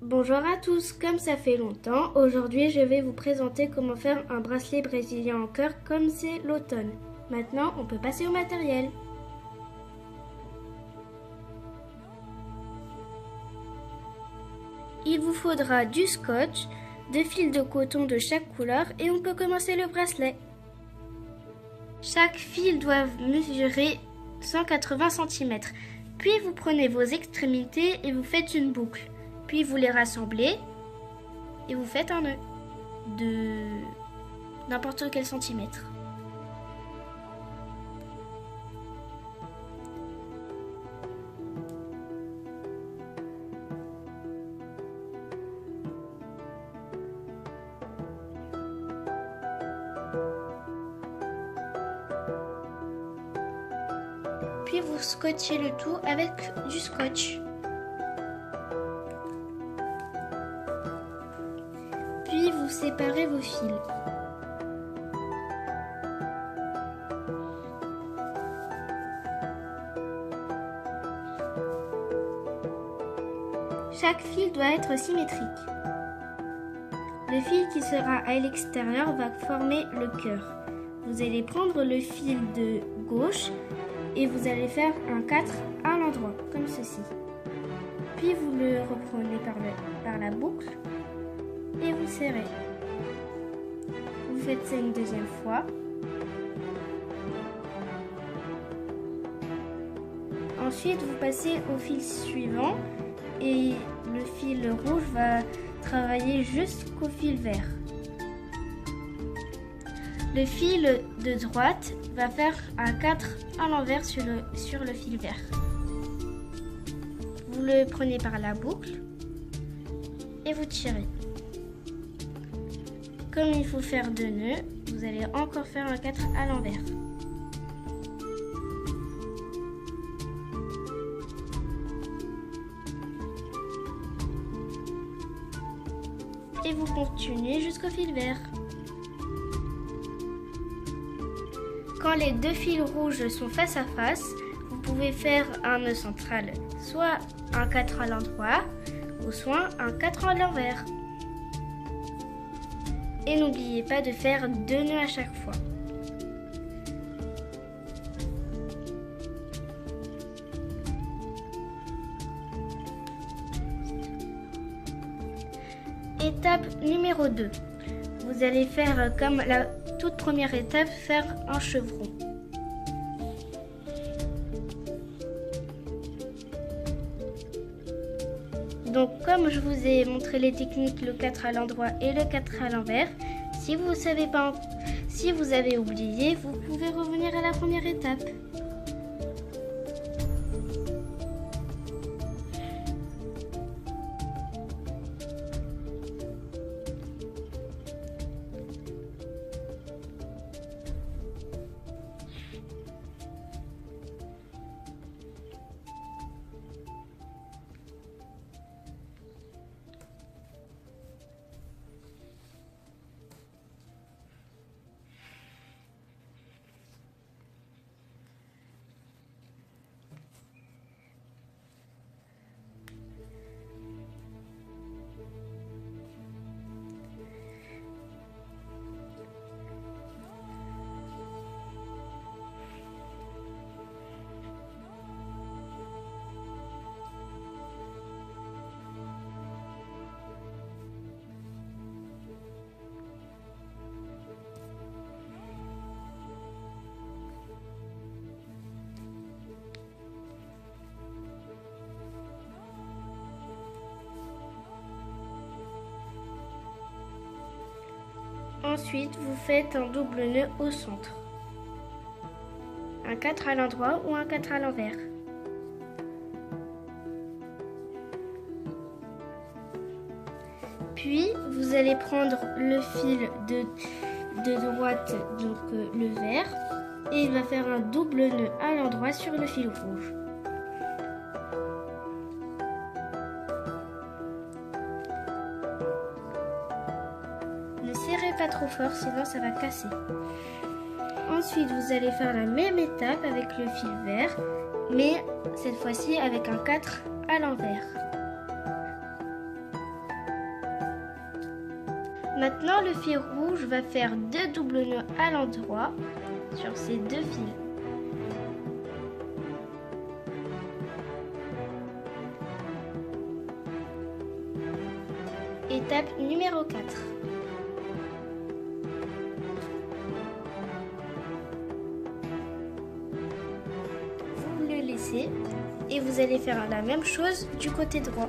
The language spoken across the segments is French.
Bonjour à tous, comme ça fait longtemps, aujourd'hui je vais vous présenter comment faire un bracelet brésilien en cœur comme c'est l'automne. Maintenant, on peut passer au matériel. Il vous faudra du scotch, 2 fils de coton de chaque couleur et on peut commencer le bracelet. Chaque fil doit mesurer 180 cm. Puis vous prenez vos extrémités et vous faites une boucle. Puis vous les rassemblez et vous faites un nœud de n'importe quel centimètre. Puis vous scotchez le tout avec du scotch. Puis vous séparez vos fils. Chaque fil doit être symétrique. Le fil qui sera à l'extérieur va former le cœur. Vous allez prendre le fil de gauche et vous allez faire un 4 à l'endroit, comme ceci. Puis vous le reprenez par la boucle et vous serrez. Vous faites ça une deuxième fois. Ensuite, vous passez au fil suivant et le fil rouge va travailler jusqu'au fil vert. Le fil de droite va faire un 4 à l'envers sur le fil vert. Vous le prenez par la boucle et vous tirez. Comme il faut faire 2 nœuds, vous allez encore faire un 4 à l'envers. Et vous continuez jusqu'au fil vert. Quand les 2 fils rouges sont face à face, vous pouvez faire un nœud central, soit un 4 à l'endroit, ou soit un 4 à l'envers. Et n'oubliez pas de faire 2 nœuds à chaque fois. Étape numéro 2. Vous allez faire comme la toute première étape, faire un chevron. Donc comme je vous ai montré les techniques, le 4 à l'endroit et le 4 à l'envers, si vous avez oublié, vous pouvez revenir à la première étape. Ensuite, vous faites un double nœud au centre. Un 4 à l'endroit ou un 4 à l'envers. Puis, vous allez prendre le fil de droite, donc le vert, et il va faire un double nœud à l'endroit sur le fil rouge. Ne serrez pas trop fort, sinon ça va casser. Ensuite, vous allez faire la même étape avec le fil vert, mais cette fois-ci avec un 4 à l'envers. Maintenant, le fil rouge va faire 2 doubles nœuds à l'endroit sur ces 2 fils. Étape numéro 4. Vous le laissez et vous allez faire la même chose du côté droit.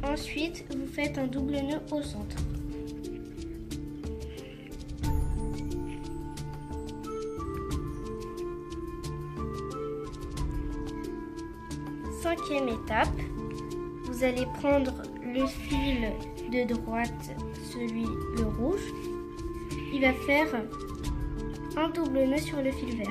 Ensuite, vous faites un double nœud au centre. Cinquième étape, vous allez prendre le fil de droite, le rouge. Il va faire un double nœud sur le fil vert.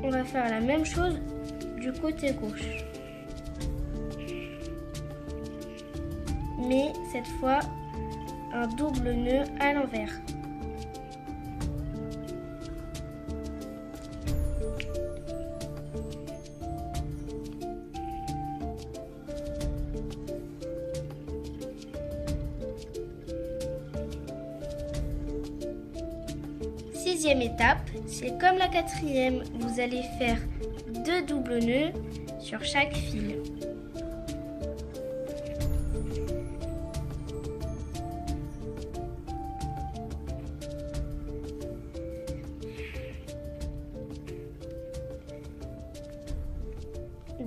On va faire la même chose du côté gauche. Mais cette fois, un double nœud à l'envers. Sixième étape, c'est comme la quatrième, vous allez faire 2 doubles nœuds sur chaque fil.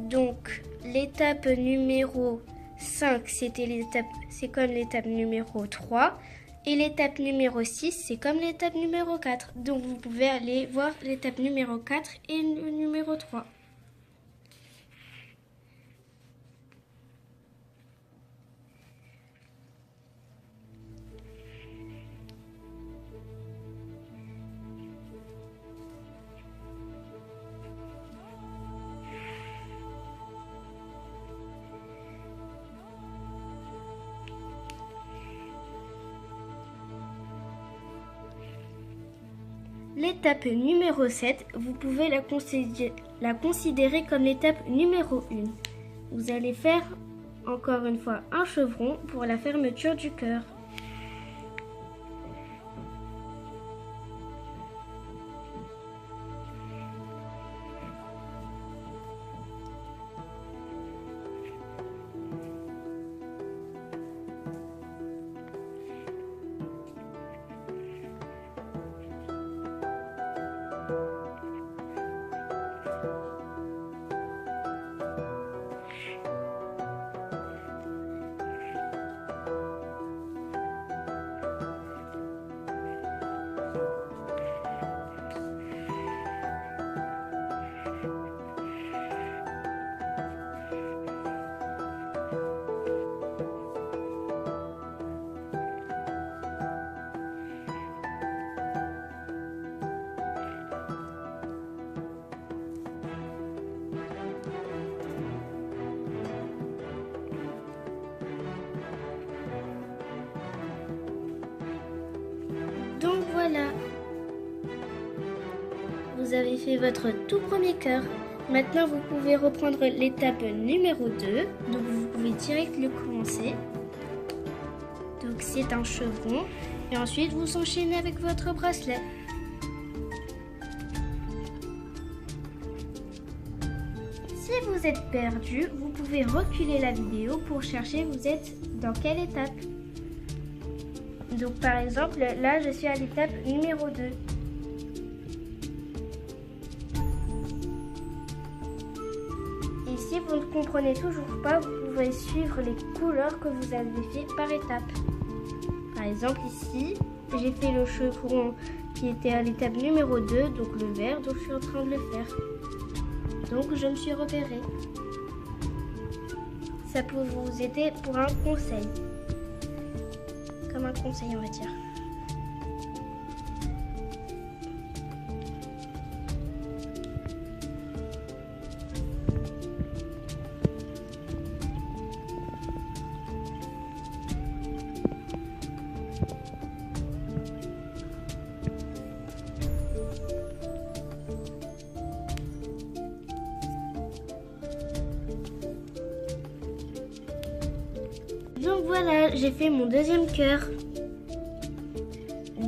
Donc l'étape numéro 5, c'est comme l'étape numéro 3. Et l'étape numéro 6, c'est comme l'étape numéro 4. Donc vous pouvez aller voir l'étape numéro 4 et le numéro 3. L'étape numéro 7, vous pouvez la considérer comme l'étape numéro 1. Vous allez faire encore une fois un chevron pour la fermeture du cœur. Donc voilà, vous avez fait votre tout premier cœur. Maintenant, vous pouvez reprendre l'étape numéro 2. Donc, vous pouvez direct le commencer. Donc, c'est un chevron. Et ensuite, vous enchaînez avec votre bracelet. Si vous êtes perdu, vous pouvez reculer la vidéo pour chercher vous êtes dans quelle étape. Donc par exemple, là je suis à l'étape numéro 2. Et si vous ne comprenez toujours pas, vous pouvez suivre les couleurs que vous avez fait par étape. Par exemple ici, j'ai fait le chevron qui était à l'étape numéro 2, donc le vert, donc je suis en train de le faire. Donc je me suis repérée. Ça peut vous aider pour un conseil. Comme un conseil, on va dire. j'ai fait mon deuxième cœur.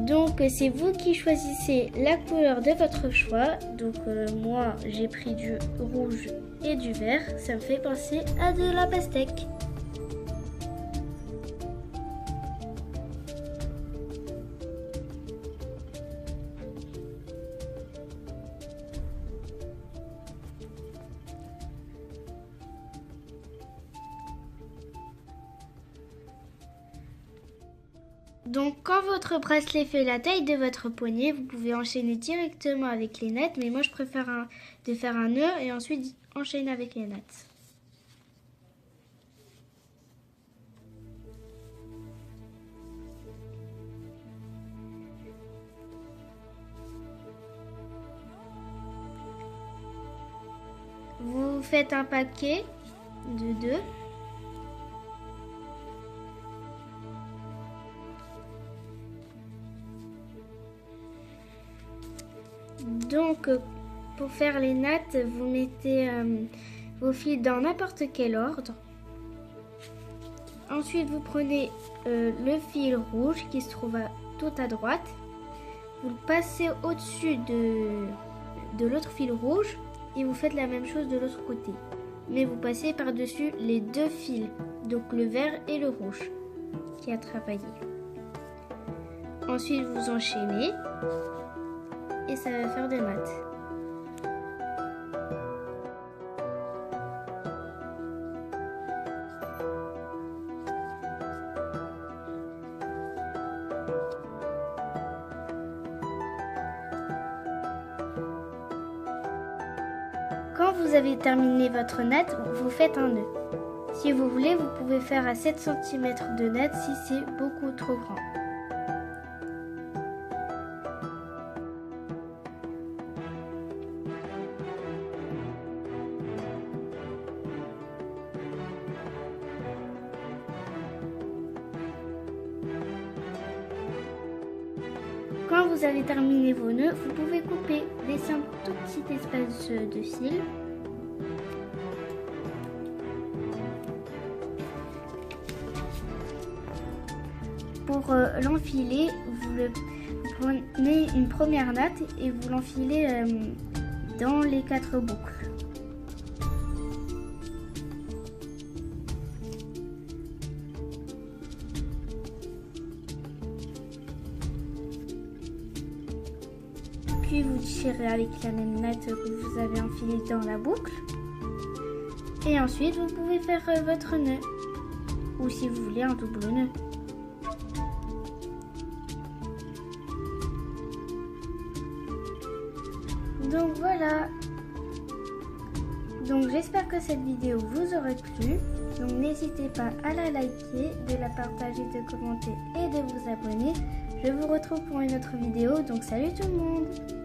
Donc c'est vous qui choisissez la couleur de votre choix. Donc moi j'ai pris du rouge et du vert. Ça me fait penser à de la pastèque. Donc quand votre bracelet fait la taille de votre poignet, vous pouvez enchaîner directement avec les nattes, mais moi je préfère de faire un nœud et ensuite enchaîner avec les nattes. Vous faites un paquet de 2. Donc, pour faire les nattes, vous mettez vos fils dans n'importe quel ordre. Ensuite, vous prenez le fil rouge qui se trouve tout à droite. Vous le passez au-dessus de l'autre fil rouge et vous faites la même chose de l'autre côté. Mais vous passez par-dessus les 2 fils, donc le vert et le rouge qui a travaillé. Ensuite, vous enchaînez. Et ça va faire des nattes. Quand vous avez terminé votre natte, vous faites un nœud. Si vous voulez, vous pouvez faire à 7 cm de natte si c'est beaucoup trop grand. Quand vous avez terminé vos nœuds, vous pouvez couper, laisser un tout petit espace de fil. Pour l'enfiler, vous prenez une première natte et vous l'enfilez dans les 4 boucles. Puis vous tirez avec la même natte que vous avez enfilée dans la boucle. Et ensuite vous pouvez faire votre nœud. Ou si vous voulez un double nœud. Donc voilà. Donc j'espère que cette vidéo vous aura plu. Donc n'hésitez pas à la liker, de la partager, de commenter et de vous abonner. Je vous retrouve pour une autre vidéo. Donc salut tout le monde!